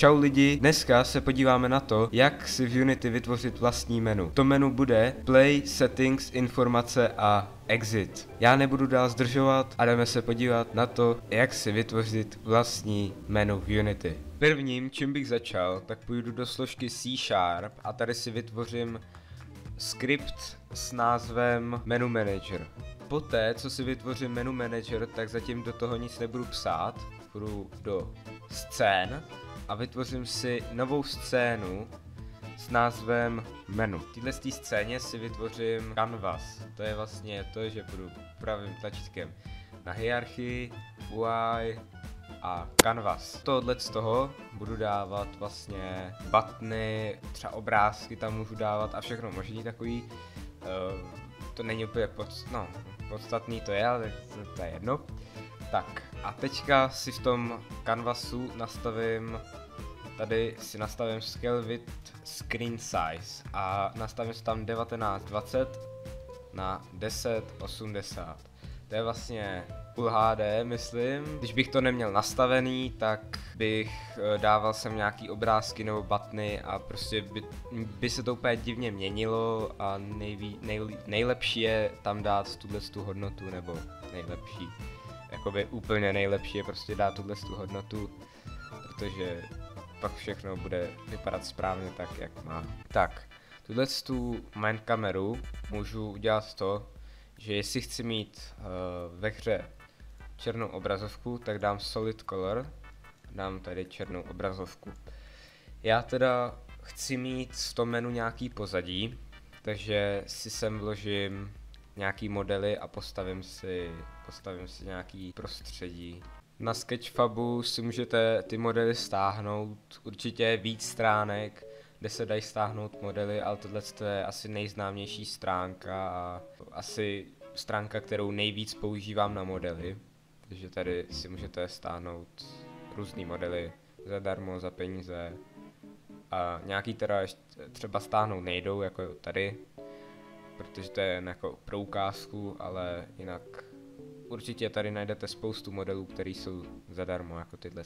Čau lidi, dneska se podíváme na to, jak si v Unity vytvořit vlastní menu. To menu bude Play, Settings, Informace a Exit. Já nebudu dál zdržovat a jdeme se podívat na to, jak si vytvořit vlastní menu v Unity. Prvním, čím bych začal, tak půjdu do složky C# a tady si vytvořím skript s názvem Menu Manager. Poté, co si vytvořím Menu Manager, tak zatím do toho nic nebudu psát. Půjdu do scén a vytvořím si novou scénu s názvem Menu. V této scéně si vytvořím canvas. To je vlastně to, že budu pravým tlačítkem na hierarchii, UI a canvas. Tohle z toho budu dávat vlastně buttony, třeba obrázky tam můžu dávat a všechno možný takový. To není úplně podstatný to je, ale to je jedno. Tak a teďka si v tom canvasu nastavím, tady si nastavím scale width screen size a nastavím si tam 1920 na 1080. To je vlastně Full HD, myslím. Když bych to neměl nastavený, tak bych dával sem nějaký obrázky nebo buttony a prostě by se to úplně divně měnilo a nejlepší je tam dát tu hodnotu, nebo nejlepší, jakoby úplně nejlepší je prostě dát tu hodnotu, protože pak všechno bude vypadat správně tak, jak má. Tak, tu main kameru můžu udělat to, že jestli chci mít ve hře černou obrazovku, tak dám solid color, dám tady černou obrazovku. Já teda chci mít v tom menu nějaký pozadí, takže si sem vložím nějaký modely a postavím si nějaký prostředí. Na Sketchfabu si můžete ty modely stáhnout, určitě víc stránek, kde se dají stáhnout modely, ale tohle je asi nejznámější stránka a asi stránka, kterou nejvíc používám na modely. Takže tady si můžete stáhnout různý modely zadarmo, za peníze a nějaký teda ještě třeba stáhnout nejdou, jako tady, protože to je jen jako pro ukázku, ale jinak určitě tady najdete spoustu modelů, které jsou zadarmo, jako tyhle.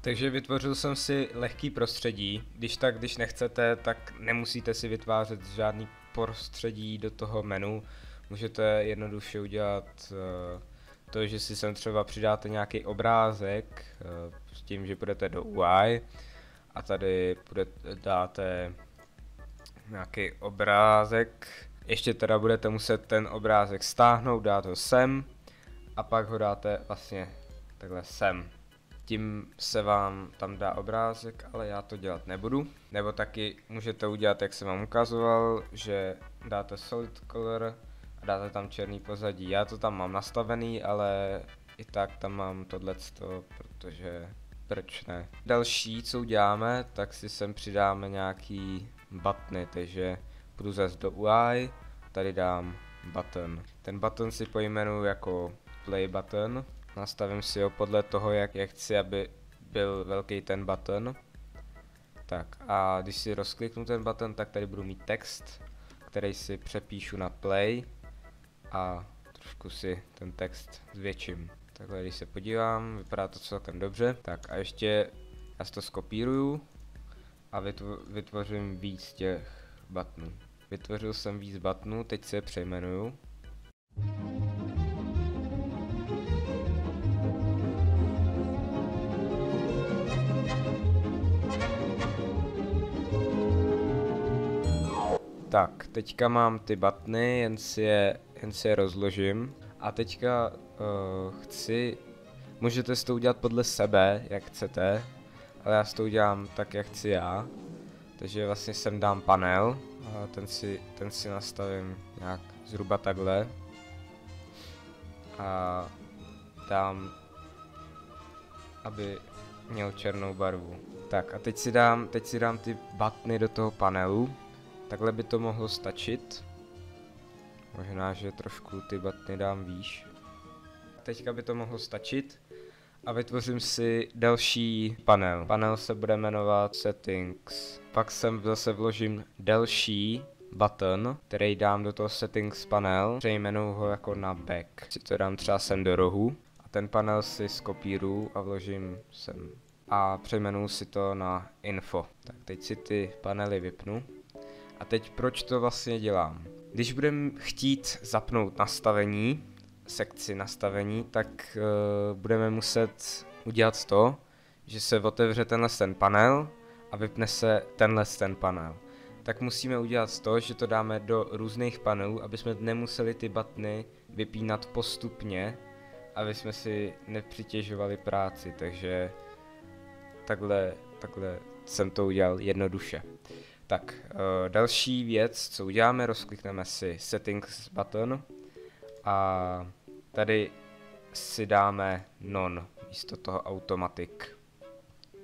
Takže vytvořil jsem si lehký prostředí, když nechcete, tak nemusíte si vytvářet žádný prostředí do toho menu. Můžete jednoduše udělat to, že si sem třeba přidáte nějaký obrázek s tím, že půjdete do UI a tady dáte nějaký obrázek. Ještě teda budete muset ten obrázek stáhnout, dát ho sem a pak ho dáte vlastně takhle sem. Tím se vám tam dá obrázek, ale já to dělat nebudu. Nebo taky můžete udělat, jak jsem vám ukazoval, že dáte solid color a dáte tam černý pozadí. Já to tam mám nastavený, ale i tak tam mám tohleto, protože proč ne. Další, co uděláme, tak si sem přidáme nějaký buttony, takže půjdu zase do UI, tady dám button. Ten button si pojmenuji jako play button. Nastavím si ho podle toho, jak chci, aby byl velký ten button. Tak a když si rozkliknu ten button, tak tady budu mít text, který si přepíšu na play a trošku si ten text zvětším. Takhle když se podívám, vypadá to celkem dobře. Tak a ještě já si to skopíruju a vytvořím víc těch buttonů. Vytvořil jsem víc buttonů, teď si je přejmenuju. Tak, teďka mám ty buttony, jen si je rozložím. A teďka můžete si to udělat podle sebe, jak chcete, ale já si to udělám tak, jak chci já. Takže vlastně sem dám panel a ten si nastavím nějak zhruba takhle. A dám, aby měl černou barvu. Tak a teď si dám ty buttony do toho panelu. Takhle by to mohlo stačit. Možná, že trošku ty buttony dám výš. Teďka by to mohlo stačit. A vytvořím si další panel. Panel se bude jmenovat Settings. Pak sem zase vložím další button, který dám do toho Settings panel. Přejmenuji ho jako na back. Si to dám třeba sem do rohu. A ten panel si skopíruju a vložím sem a přejmenuji si to na info. Tak teď si ty panely vypnu. A teď proč to vlastně dělám? Když budeme chtít zapnout nastavení, sekci nastavení, tak budeme muset udělat to, že se otevře ten panel a vypne se ten panel. Tak musíme udělat to, že to dáme do různých panelů, aby jsme nemuseli ty buttony vypínat postupně, aby jsme si nepřitěžovali práci, takže takhle jsem to udělal jednoduše. Tak, další věc, co uděláme, rozklikneme si Settings button a tady si dáme Non místo toho Automatic.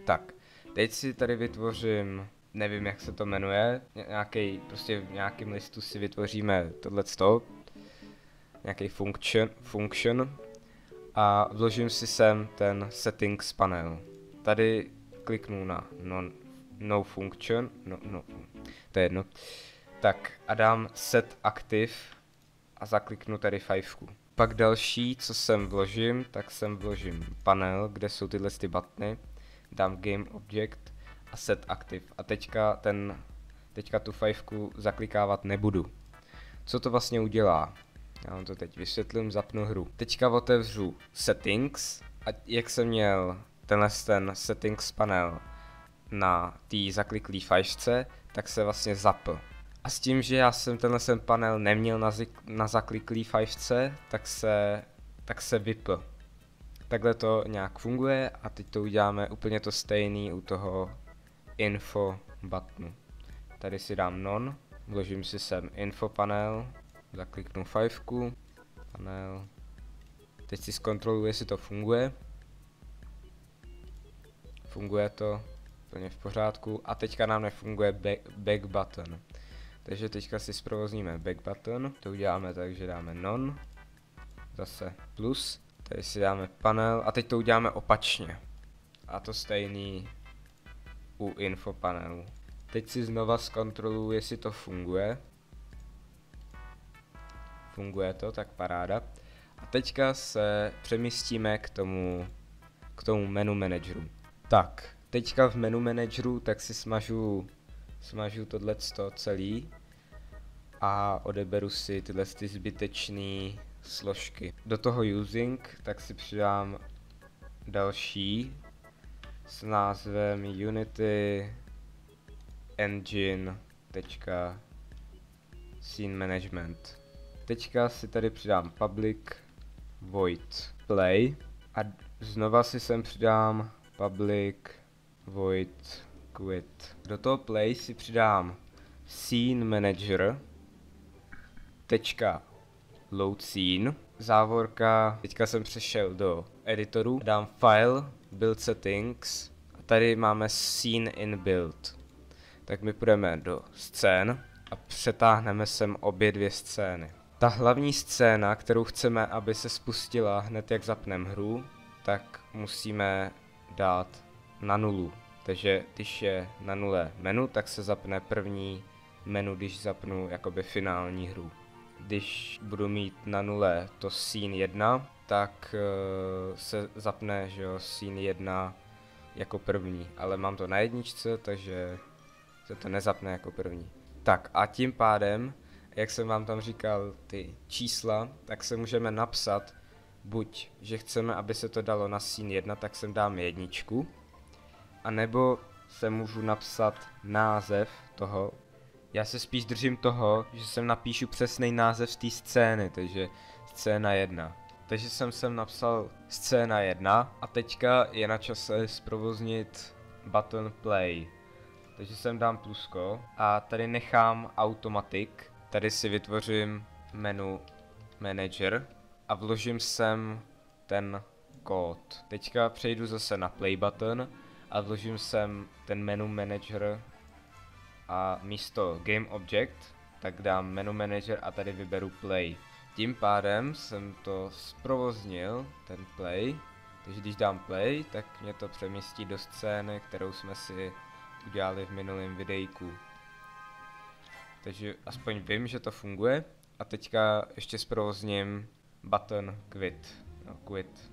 Tak, teď si tady vytvořím, nevím jak se to jmenuje, prostě v nějakém listu si vytvoříme tohleto, nějaký function a vložím si sem ten Settings panel. Tady kliknu na No function, to je jedno. Tak a dám set active a zakliknu tady 5. Pak další, co sem vložím, tak sem vložím panel, kde jsou tyhle buttony, dám game object a set active a teďka tu 5 zaklikávat nebudu. Co to vlastně udělá? Já vám to teď vysvětlím, zapnu hru. Teďka otevřu settings a jak jsem měl ten settings panel na té zakliklý 5, tak se vlastně zapl. A s tím, že já jsem tenhle panel neměl na zakliklý 5, tak se vypl. Takhle to nějak funguje a teď to uděláme úplně to stejný u toho info buttonu. Tady si dám non, vložím si sem info panel, zakliknu 5, panel. Teď si zkontroluji, jestli to funguje. Funguje to úplně v pořádku a teďka nám nefunguje back button. Takže teďka si zprovozníme back button, to uděláme tak, že dáme non, zase plus, tady si dáme panel a teď to uděláme opačně. A to stejný u info panelu. Teď si znova zkontroluji, jestli to funguje. Funguje to, tak paráda. A teďka se přemístíme k tomu menu manageru. Tak, teďka v menu manageru tak si smažu tohleto celý a odeberu si tyhle zbytečné složky. Do toho using tak si přidám další s názvem Unity Engine Scene Management. Teďka si tady přidám public void play a znova si sem přidám public void quit. Do toho play si přidám scene manager load scene závorka. Teďka jsem přešel do editoru, dám file build settings a tady máme scene in build. Tak my půjdeme do scén a přetáhneme sem obě dvě scény. Ta hlavní scéna, kterou chceme, aby se spustila hned jak zapneme hru, tak musíme dát na nulu. Takže když je na nule menu, tak se zapne první menu, když zapnu jakoby finální hru. Když budu mít na nule to scene 1, tak se zapne, že jo, scene 1 jako první, ale mám to na jedničce, takže se to nezapne jako první. Tak a tím pádem, jak jsem vám tam říkal ty čísla, tak se můžeme napsat buď, že chceme, aby se to dalo na scene 1, tak sem dám jedničku, a nebo se můžu napsat název toho. Já se spíš držím toho, že sem napíšu přesný název té scény, takže scéna 1. Takže jsem sem napsal scéna 1 a teďka je na čase zprovoznit button play. Takže sem dám plusko a tady nechám automatic, tady si vytvořím menu manager a vložím sem ten kód. Teďka přejdu zase na play button a vložím sem ten menu manager a místo game object tak dám menu manager a tady vyberu play. Tím pádem jsem to zprovoznil, ten play, takže když dám play, tak mě to přemístí do scény, kterou jsme si udělali v minulém videjku. Takže aspoň vím, že to funguje a teďka ještě zprovozním button quit.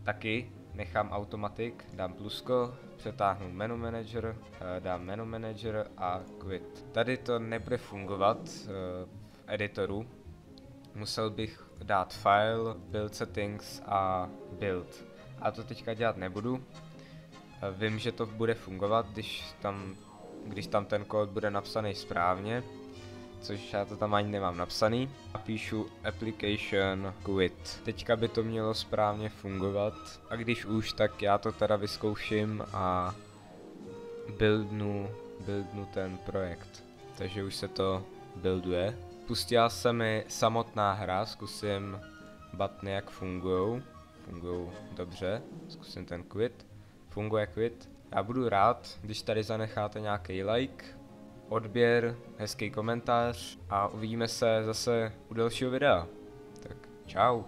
Taky nechám automatik, dám plusko, přetáhnu menu manager, dám menu manager a quit. Tady to nebude fungovat v editoru. Musel bych dát file, build settings a build. A to teďka dělat nebudu. Vím, že to bude fungovat, když tam ten kód bude napsaný správně, což já to tam ani nemám napsaný. A píšu application quit. Teďka by to mělo správně fungovat. A když už, tak já to teda vyzkouším a buildnu ten projekt. Takže už se to builduje. Pustila se mi samotná hra, zkusím buttony jak fungujou. Fungují dobře, zkusím ten quit. Funguje quit. Já budu rád, když tady zanecháte nějaký like, odběr, hezký komentář a uvidíme se zase u dalšího videa. Tak čau.